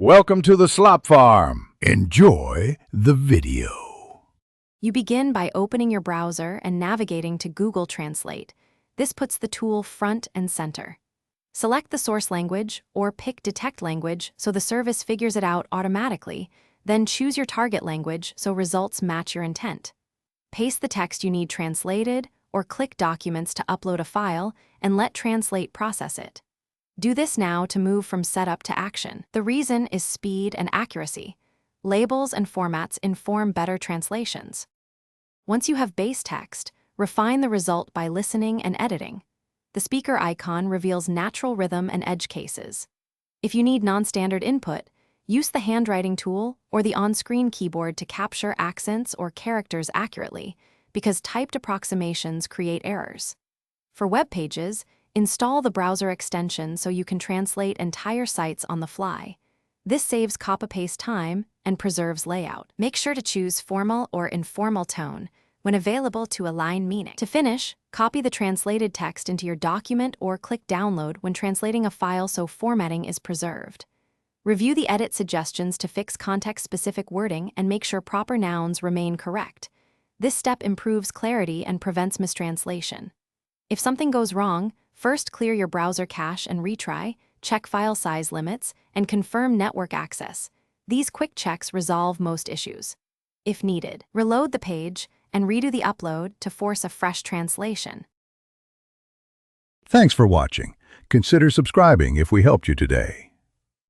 Welcome to the Slop Farm. Enjoy the video. You begin by opening your browser and navigating to Google Translate. This puts the tool front and center. Select the source language or pick Detect Language so the service figures it out automatically, then choose your target language so results match your intent. Paste the text you need translated or click Documents to upload a file and let Translate process it. Do this now to move from setup to action. The reason is speed and accuracy. Labels and formats inform better translations. Once you have base text, refine the result by listening and editing. The speaker icon reveals natural rhythm and edge cases. If you need non-standard input, use the handwriting tool or the on-screen keyboard to capture accents or characters accurately, because typed approximations create errors. For web pages, install the browser extension so you can translate entire sites on the fly. This saves copy-paste time and preserves layout. Make sure to choose formal or informal tone when available to align meaning. To finish, copy the translated text into your document or click Download when translating a file so formatting is preserved. Review the edit suggestions to fix context-specific wording and make sure proper nouns remain correct. This step improves clarity and prevents mistranslation. If something goes wrong, first clear your browser cache and retry, check file size limits, and confirm network access. These quick checks resolve most issues. If needed, reload the page and redo the upload to force a fresh translation. Thanks for watching. Consider subscribing if we helped you today.